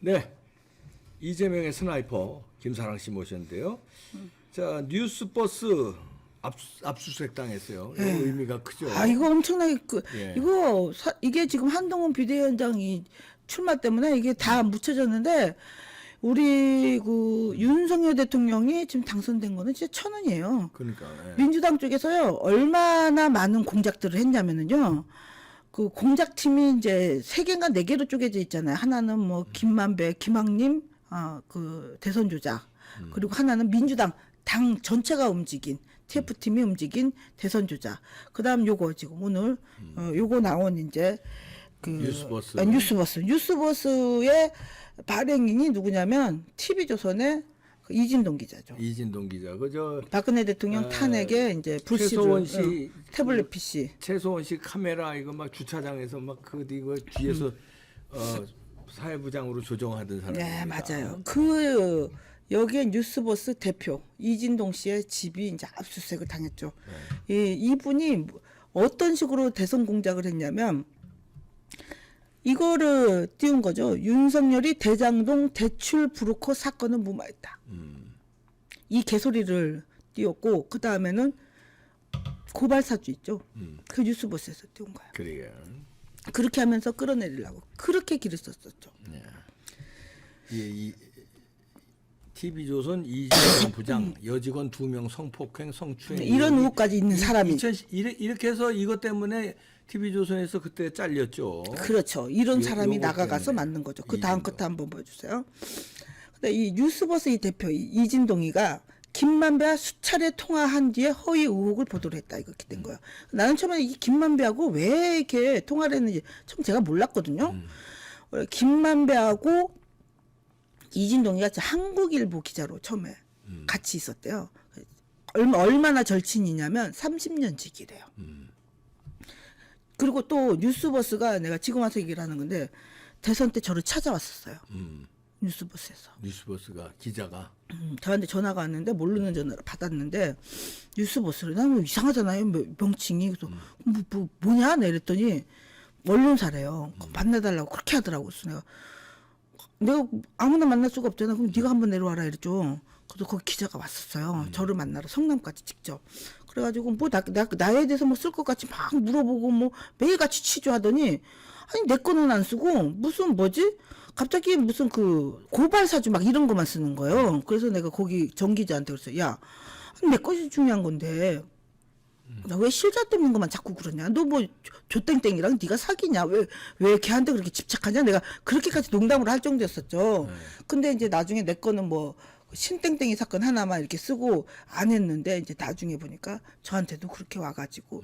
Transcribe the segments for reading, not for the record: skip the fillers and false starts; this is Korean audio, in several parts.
네, 이재명의 스나이퍼 김사랑 씨 모셨는데요. 자, 뉴스버스 압수수색 당했어요. 이거 의미가 크죠. 아, 이거 엄청나게 예. 이게 지금 한동훈 비대위원장이 출마 때문에 이게 다 묻혀졌는데 우리 그 윤석열 대통령이 지금 당선된 거는 진짜 천원이에요. 그러니까 민주당 쪽에서요 얼마나 많은 공작들을 했냐면은요. 그 공작팀이 이제 3개인가 4개로 쪼개져 있잖아요. 하나는 뭐 김만배, 김학림, 그 대선 조작. 그리고 하나는 민주당 당 전체가 움직인 TF팀이 움직인 대선 조작. 그다음 요거 지금 오늘 요거 나온 이제 그 뉴스버스. 뉴스버스의 발행인이 누구냐면 TV조선의 그 이진동 기자죠. 이진동 기자, 그저 박근혜 대통령 탄핵에 이제 최소원 불씨를 씨 태블릿 PC. 최소원 씨 카메라 이거 막 주차장에서 막 이거 뒤에서 사회부장으로 조정하던 사람입니다. 네, 맞아요. 그 여기에 뉴스버스 대표 이진동 씨의 집이 이제 압수수색을 당했죠. 이분이 어떤 식으로 대선 공작을 했냐면 이거를 띄운 거죠. 윤석열이 대장동 대출 브로커 사건은 무마했다. 이 개소리를 띄웠고 그 다음에는 고발 사주 있죠. 그 뉴스버스에서 띄운 거야. 그래요. 그렇게 하면서 끌어내리려고 그렇게 길을 썼었죠. 이 TV조선 이재명 부장 여직원 2명 성폭행 성추행 이런 의혹까지 있는 사람이 이렇게 해서 이것 때문에 TV조선에서 그때 잘렸죠. 그렇죠. 이런 사람이 요거 나가가서 때문에. 만든 거죠. 그 다음 이진동. 것도 한번 보여주세요. 근데 이 뉴스버스 이 대표 이진동이가 김만배와 수차례 통화한 뒤에 허위 의혹을 보도를 했다 이렇게 된 거예요. 나는 처음에 이 김만배하고 왜 이렇게 통화를 했는지 처음 제가 몰랐거든요. 김만배하고 이진동이가 한국일보 기자로 처음에 같이 있었대요. 얼마나 절친이냐면 30년 지기래요. 그리고 또 뉴스버스가 내가 지금 와서 얘기를 하는 건데 대선 때 저를 찾아왔었어요. 뉴스버스에서. 뉴스버스가 기자가 저한테 전화가 왔는데 모르는 전화를 받았는데 뉴스버스를 나는 이상하잖아요. 명칭이. 그래서 뭐냐? 내 이랬더니 언론사래요. 만나달라고 그렇게 하더라고. 그래서 내가 아무나 만날 수가 없잖아. 그럼 네가 한번 내려와라 이랬죠. 그래서 거기 기자가 왔었어요. 저를 만나러 성남까지 직접. 그래가지고 뭐 나에 대해서 뭐 쓸 것 같이 막 물어보고 뭐 매일같이 취조하더니 아니 내 거는 안 쓰고 무슨 뭐지? 갑자기 무슨 그 고발 사주 막 이런 것만 쓰는 거예요. 그래서 내가 거기 정 기자한테 그랬어요. 야, 내 것이 중요한 건데 나 왜 실자 뜯는 것만 자꾸 그러냐? 너 뭐 조땡땡이랑 네가 사귀냐? 왜 걔한테 그렇게 집착하냐? 내가 그렇게까지 농담으로 할 정도였었죠. 근데 이제 나중에 내 거는 뭐 신땡땡이 사건 하나만 이렇게 쓰고 안 했는데 이제 나중에 보니까 저한테도 그렇게 와가지고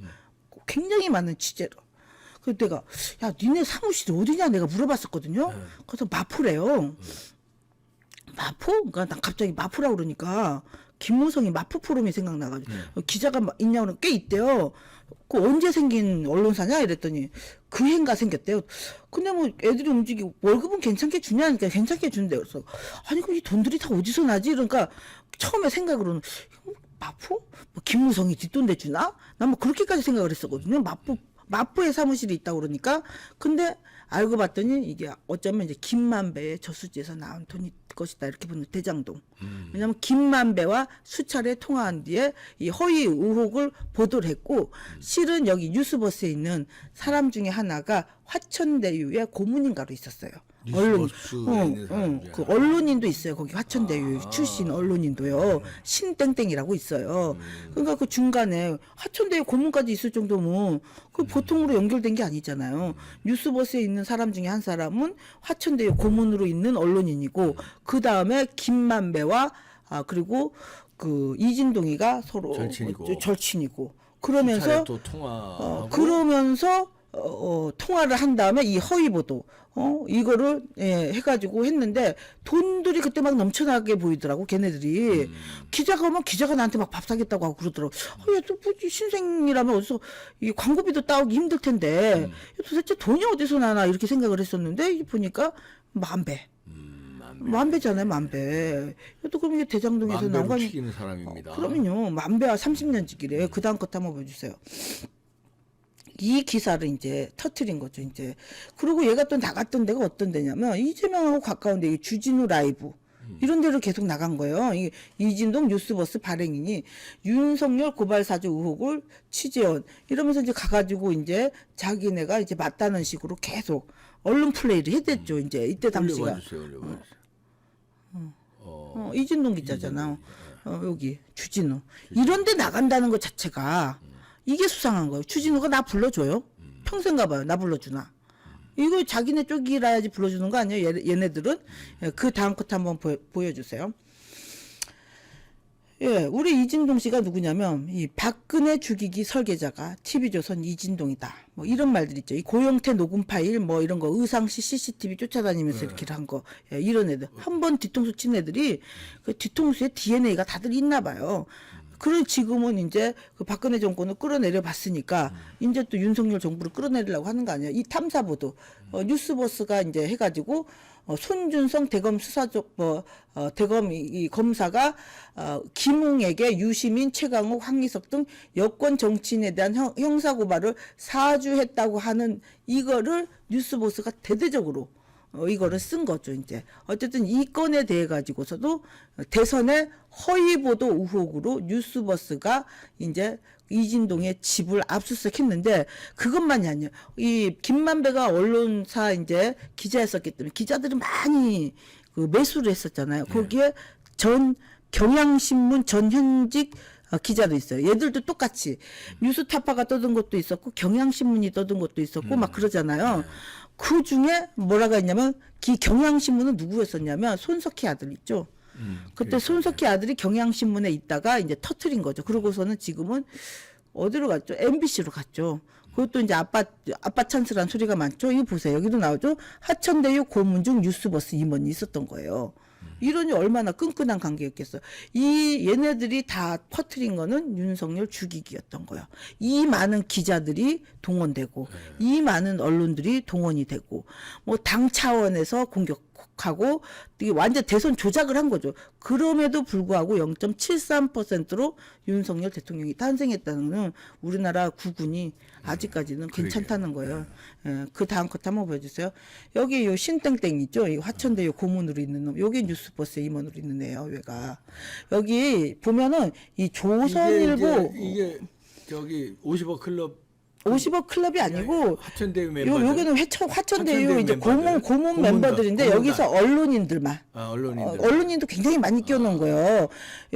굉장히 많은 취재로. 그래서 내가 야 니네 사무실이 어디냐 내가 물어봤었거든요. 그래서 마포래요. 마포? 그러니까 난 갑자기 마포라고 그러니까 김무성이 마포 포럼이 생각나가지고 기자가 있냐고 그러니까 꽤 있대요. 그 언제 생긴 언론사냐 이랬더니 그 해인가 생겼대요. 근데 뭐 애들이 움직이고 월급은 괜찮게 주냐니까 괜찮게 준대요. 그래서 아니 그럼 이 돈들이 다 어디서 나지? 그러니까 처음에 생각으로는 마포? 뭐 김무성이 뒷돈 대주나? 난 뭐 그렇게까지 생각을 했었거든요. 마포에 사무실이 있다고 그러니까. 근데 알고 봤더니 이게 어쩌면 이제 김만배의 저수지에서 나온 돈이 것이다 이렇게 보는 대장동. 왜냐하면 김만배와 수차례 통화한 뒤에 이 허위 의혹을 보도를 했고 실은 여기 뉴스버스에 있는 사람 중에 하나가 화천대유의 고문인가로 있었어요. 언론, 그 언론인도 있어요. 거기 화천대유 출신 언론인도요. 신땡땡이라고 있어요. 그러니까 그 중간에 화천대유 고문까지 있을 정도면 그 보통으로 연결된 게 아니잖아요. 뉴스버스에 있는 사람 중에 한 사람은 화천대유 고문으로 있는 언론인이고 그 다음에 김만배와 그리고 그 이진동이가 서로 절친이고 그러면서 또 통화하고 그러면서 통화를 한 다음에 이 허위 보도 이거를 해가지고 했는데 돈들이 그때 막 넘쳐나게 보이더라고 걔네들이. 기자가 오면 기자가 나한테 막 밥 사겠다고 하고 그러더라고. 야, 또 뭐지 신생이라면 어디서 이 광고비도 따오기 힘들 텐데 도대체 돈이 어디서 나나 이렇게 생각을 했었는데 보니까 만배. 만배잖아요, 만배. 또 그럼 이게 대장동에서 나온 거 아니에요? 튀기는 사람입니다. 그럼요, 만배와 30년 지기래. 그 다음 것 한번 보여주세요. 이 기사를 이제 터트린 거죠, 이제. 그리고 얘가 또 나갔던 데가 어떤 데냐면, 이재명하고 가까운데, 이 주진우 라이브. 이런 데로 계속 나간 거예요. 이진동 뉴스버스 발행인이 윤석열 고발 사주 의혹을 취재원 이러면서 이제 가가지고 이제 자기네가 이제 맞다는 식으로 계속 언론 플레이를 했댔죠. 이제 이때 당시가. 올려봐주세요. 이진동 기자잖아. 여기 주진우. 이런 데 나간다는 것 자체가 이게 수상한 거예요. 주진우가 나 불러줘요? 평생 가봐요. 나 불러주나? 이거 자기네 쪽이라야지 불러주는 거 아니에요? 얘네들은? 예, 그 다음 컷 한번 보여주세요. 예, 우리 이진동 씨가 누구냐면 이 박근혜 죽이기 설계자가 TV조선 이진동이다. 뭐 이런 말들 있죠. 이 고영태 녹음 파일 뭐 이런 거 의상시 CCTV 쫓아다니면서 이렇게 한 거. 예, 이런 애들. 한 번 뒤통수 친 애들이 그 뒤통수에 DNA가 다들 있나 봐요. 그리고 지금은 이제 그 박근혜 정권을 끌어내려 봤으니까 이제 또 윤석열 정부를 끌어내리려고 하는 거 아니야. 이 탐사보도 뉴스버스가 이제 해가지고 손준성 대검 수사적 대검 이 검사가 김웅에게 유시민, 최강욱, 황희석 등 여권 정치인에 대한 형사 고발을 사주했다고 하는 이거를 뉴스버스가 대대적으로 이거를 쓴 거죠, 이제. 어쨌든 이 건에 대해 가지고서도 대선의 허위 보도 의혹으로 뉴스버스가 이제 이진동의 집을 압수수색 했는데 그것만이 아니에요. 이 김만배가 언론사 이제 기자였었기 때문에 기자들이 많이 그 매수를 했었잖아요. 거기에 전 경향신문 전 현직 기자도 있어요. 얘들도 똑같이 뉴스타파가 떠든 것도 있었고 경향신문이 떠든 것도 있었고 막 그러잖아요. 그 중에 뭐라고 했냐면 이 경향신문은 누구였었냐면 손석희 아들 있죠. 그때 손석희 아들이 경향신문에 있다가 이제 터트린 거죠. 그러고서는 지금은 어디로 갔죠? MBC로 갔죠. 그것도 이제 아빠 찬스란 소리가 많죠. 이거 보세요. 여기도 나오죠. 하천대유 고문중 뉴스버스 임원이 있었던 거예요. 이러니 얼마나 끈끈한 관계였겠어요. 이 얘네들이 다 퍼뜨린 거는 윤석열 죽이기였던 거예요. 이 많은 기자들이 동원되고 이 많은 언론들이 동원이 되고 뭐 당 차원에서 공격하고 이게 완전 대선 조작을 한 거죠. 그럼에도 불구하고 0.73%로 윤석열 대통령이 탄생했다는 건 우리나라 국군이 아직까지는 괜찮다는 거예요. 예, 그 다음 것 한번 보여주세요. 여기 요 신땡땡 있죠? 이 화천대유 고문으로 있는 놈. 여기 뉴스버스 임원으로 있는 애요. 얘가 여기 보면은 이 조선일보 이게 저기 50억 클럽 50억 클럽이 아니고 화천대유 멤버 여기는 화천대유 이제 고문 멤버들인데 여기서 언론인들만 언론인도 굉장히 많이 끼워놓은 거예요.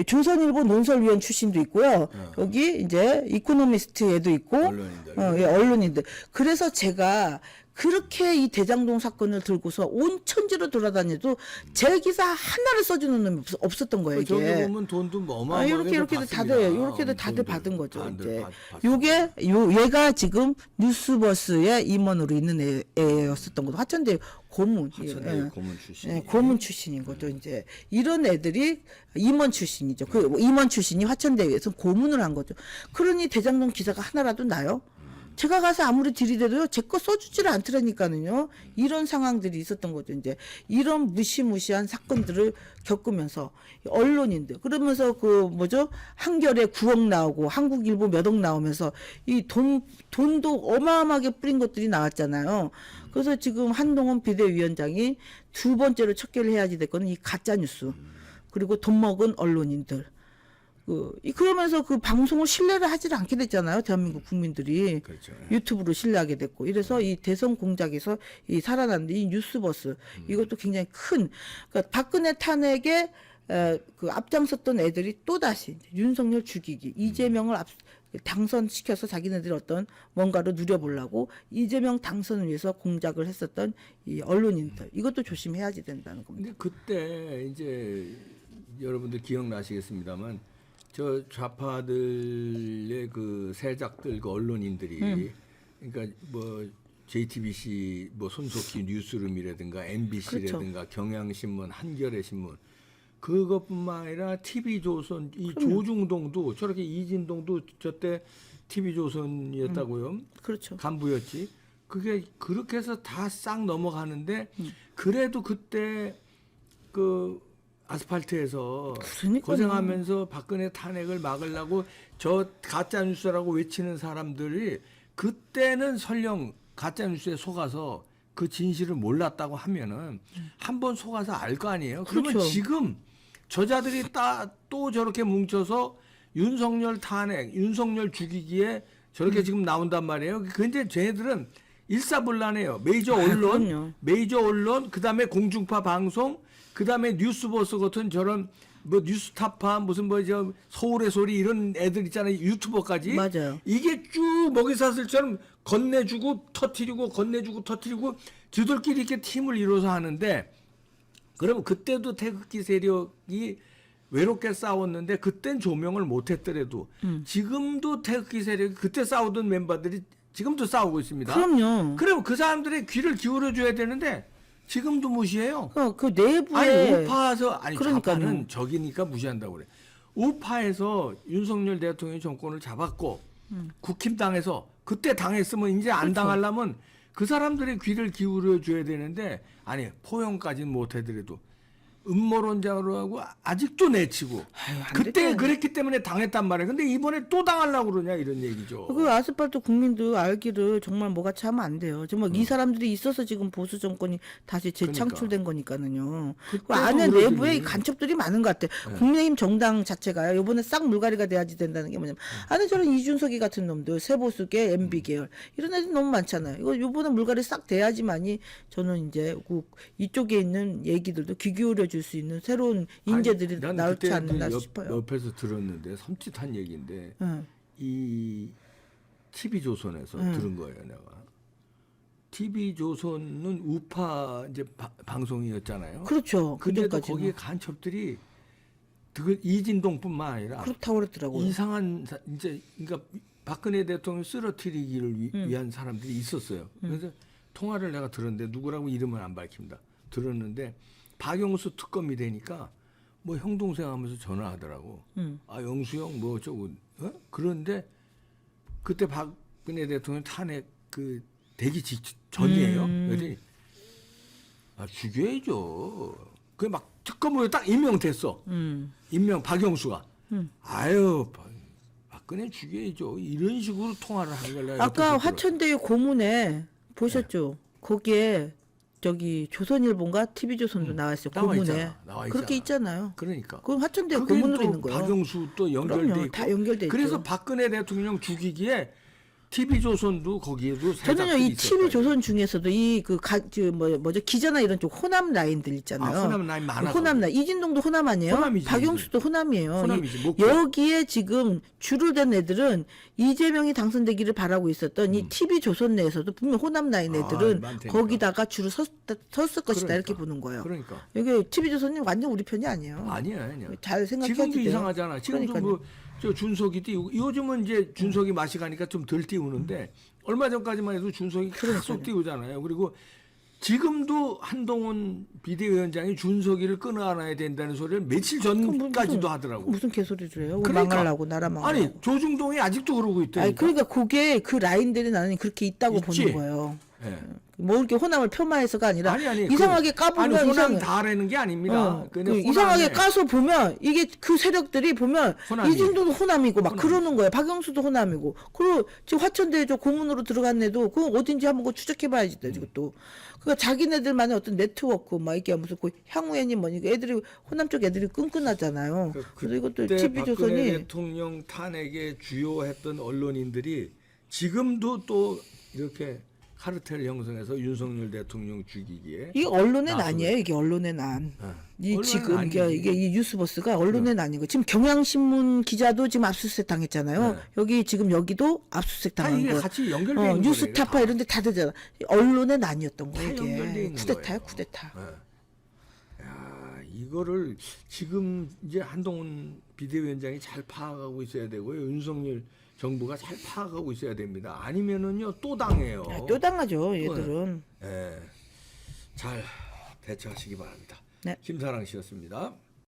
조선일보 논설위원 출신도 있고요. 여기 이제 이코노미스트 얘도 있고 언론인들. 그래서 제가 그렇게 이 대장동 사건을 들고서 온 천지로 돌아다녀도 제 기사 하나를 써주는 놈이 없었던 거예요. 이게. 저기 보면 돈도 어마어마하게 이렇게도 다들 이렇게도 다들 받은 거죠. 이제 요게 얘가 지금 뉴스버스의 임원으로 있는 애였었던 거죠. 화천대유 고문. 고문 출신. 예, 고문 출신인 거죠. 이제 이런 애들이 임원 출신이죠. 그 임원 출신이 화천대유에서 고문을 한 거죠. 그러니 대장동 기사가 하나라도 나요? 제가 가서 아무리 들이대도요, 제 거 써주지를 않더라니까는요. 이런 상황들이 있었던 거죠. 이제 이런 무시무시한 사건들을 겪으면서 언론인들 그러면서 그 뭐죠 한겨레 9억 나오고 한국일보 몇 억 나오면서 이 돈도 어마어마하게 뿌린 것들이 나왔잖아요. 그래서 지금 한동훈 비대위원장이 두 번째로 척결을 해야지 될 거는 이 가짜 뉴스 그리고 돈 먹은 언론인들. 그러면서 그 방송을 신뢰를 하지를 않게 됐잖아요. 대한민국 국민들이. 그렇죠. 유튜브로 신뢰하게 됐고. 이래서 이 대선 공작에서 이 살아났는데 이 뉴스버스 이것도 굉장히 큰 그러니까 박근혜 탄핵에 그 앞장섰던 애들이 또다시 윤석열 죽이기 이재명을 당선시켜서 자기네들이 어떤 뭔가를 누려보려고 이재명 당선을 위해서 공작을 했었던 이 언론인들 이것도 조심해야지 된다는 겁니다. 근데 그때 이제 여러분들 기억나시겠습니다만 저 좌파들의 그 세작들 그 언론인들이 그러니까 뭐 JTBC 뭐 손석희 뉴스룸이라든가 MBC라든가 그렇죠. 경향신문 한겨레신문 그것뿐만 아니라 TV조선 이 조중동도 저렇게 이진동도 저때 TV조선이었다고요. 그렇죠. 간부였지. 그게 그렇게 해서 다 싹 넘어가는데 그래도 그때 그 아스팔트에서 그러니까요. 고생하면서 박근혜 탄핵을 막으려고 저 가짜 뉴스라고 외치는 사람들이 그때는 설령 가짜 뉴스에 속아서 그 진실을 몰랐다고 하면은 한번 속아서 알 거 아니에요. 그러면 그렇죠. 지금 저자들이 또 저렇게 뭉쳐서 윤석열 탄핵, 윤석열 죽이기에 저렇게 지금 나온단 말이에요. 근데 쟤네들은 일사불란해요. 그럼요. 메이저 언론, 그다음에 공중파 방송, 그다음에 뉴스버스 같은 저런 뭐 뉴스타파 무슨 뭐 저 서울의 소리 이런 애들 있잖아요. 유튜버까지. 맞아요. 이게 쭉 먹이사슬처럼 건네주고 터트리고 건네주고 터트리고 저들끼리 이렇게 팀을 이뤄서 하는데 그러면 그때도 태극기 세력이 외롭게 싸웠는데 그땐 조명을 못했더라도 지금도 태극기 세력이 그때 싸우던 멤버들이 지금도 싸우고 있습니다. 그럼요. 그럼 그 사람들의 귀를 기울여줘야 되는데 지금도 무시해요. 그 내부에 아니 우파에서 아니 그러니까요. 좌파는 적이니까 무시한다고 그래. 우파에서 윤석열 대통령이 정권을 잡았고 국힘당에서 그때 당했으면 이제 안 그렇죠. 당하려면 그 사람들의 귀를 기울여 줘야 되는데 아니 포용까지는 못하더라도 음모론자로 하고 아직도 내치고 아유, 안 그때 됐죠. 그랬기 때문에 당했단 말이에요. 근데 이번에 또 당하려고 그러냐 이런 얘기죠. 그 아스팔트 국민도 알기를 정말 뭐같이 하면 안 돼요. 정말 이 사람들이 있어서 지금 보수 정권이 다시 재창출된 거니까는요. 그 그때도 안에 그러더니. 내부에 간첩들이 많은 것 같아요. 국민의힘 정당 자체가요. 이번에 싹 물갈이가 돼야지 된다는 게 뭐냐면 안에 저런 이준석이 같은 놈들, 세보수계, MB 계열 이런 애들 너무 많잖아요. 이거 이번에 물갈이 싹 돼야지만이 저는 이제 이쪽에 있는 얘기들도 귀 기울여 줄 수 있는 새로운 인재들이 아니, 난 나올지 그때 않나 그 싶어요. 옆에서 들었는데 섬찟한 얘기인데 응. 이 TV조선에서 들은 거예요, 내가. TV조선은 우파 이제 방송이었잖아요. 그렇죠. 근데도 그전까지는 거기에 간첩들이 이진동뿐만 아니라 그렇다고 그랬더라고요. 이상한 이제 그러니까 박근혜 대통령 쓰러뜨리기를 위한 사람들이 있었어요. 그래서 통화를 내가 들었는데 누구라고 이름은 안 밝힙니다. 들었는데 박영수 특검이 되니까 뭐 형 동생 하면서 전화하더라고. 아 영수 형 뭐 어쩌고 그런데 그때 박근혜 대통령 탄핵 그 되기 전이에요. 그랬더니 아 죽여야죠. 그 막 특검으로 딱 임명됐어. 임명 박영수가. 아유 박근혜 죽여야죠. 이런 식으로 통화를 한 걸 내가 아까 옆에서 화천대유 고문에 보셨죠? 거기에 저기 조선일보인가 TV조선도 나와 있어요. 나와 고문에 있잖아. 나와 그렇게 있잖아. 있잖아요. 그러니까. 그건 화천대유 그게 고문으로 또 있는 거예요. 박영수 또 연결돼 그럼요. 있고. 다 연결돼 그래서 있죠. 박근혜 대통령 죽이기에 TV조선도 거기에도 저는요 이 있었다. TV조선 중에서도 뭐죠 기자나 이런 쪽 호남 라인들 있잖아요. 아, 호남 라인 많아, 호남 라인 이진동도 호남 아니에요? 호남이지, 박영수도 호남이에요. 호남이지, 목포. 여기에 지금 줄을 댄 애들은 이재명이 당선되기를 바라고 있었던 이 TV조선 내에서도 분명 호남 라인 애들은 많다니까. 거기다가 줄을 섰을 것이다 그러니까. 이렇게 보는 거예요. 그러니까. 여기 TV조선이 완전 우리 편이 아니에요. 아니야. 잘 생각해야 지금도 돼요. 이상하잖아. 지금도 그러니까요. 뭐 저 준석이 띄우고 요즘은 이제 준석이 맛이 가니까 좀 덜 띄우는데 얼마 전까지만 해도 준석이 계속 띄우잖아요. 그리고 지금도 한동훈 비대위원장이 준석이를 끊어안아야 된다는 소리를 며칠 전까지도 하더라고. 무슨 개소리를 해요? 그러니까. 망하려고 나라 망하려고. 아니 조중동이 아직도 그러고 있다니까. 아니 그러니까 그게 그 라인들이 나는 그렇게 있다고 있지. 보는 거예요. 예. 뭐 이렇게 호남을 폄하해서가 아니라 아니 이상하게 그, 까보면 아니 호남 이상해. 다라는 게 아닙니다. 그냥 그 이상하게 호남에 까서 보면 이게 그 세력들이 보면 호남이. 이준도도 호남이고 막 그러는 거예요. 박영수도 호남이고. 그리고 지금 화천대유 저 고문으로 들어간 애도 그거 어딘지 한번 그거 추적해봐야지 돼 이것도. 그러니까 자기네들만의 어떤 네트워크 막 이게 무슨 그 향후에니 뭐니 애들이 호남 쪽 애들이 끈끈하잖아요. 그래서 이것도 그때 TV 박근혜 조선이 대통령 탄핵에 주요했던 언론인들이 지금도 또 이렇게 카르텔 형성해서 윤석열 대통령 죽이기에 이게 언론의 나서고 난이에요. 이게 언론의 난. 이 언론의 지금 난이지. 이게 이 뉴스버스가 언론의 난인 거. 지금 경향신문 기자도 지금 압수수색 당했잖아요. 네. 여기 지금 여기도 압수수색 다 당한 이게 거. 같이 연결돼 있는 거예요. 뉴스타파 다. 이런 데 다 되잖아. 언론의 난이었던 거예요, 다 연결돼 이게. 있는 쿠데타야, 거예요. 쿠데타. 야, 이거를 지금 이제 한동훈 비대위원장이 잘 파악하고 있어야 되고요. 윤석열 정부가 잘 파악하고 있어야 됩니다. 아니면은요 또 당해요. 야, 또 당하죠, 얘들은. 예. 잘 대처하시기 바랍니다. 네. 김사랑 씨였습니다.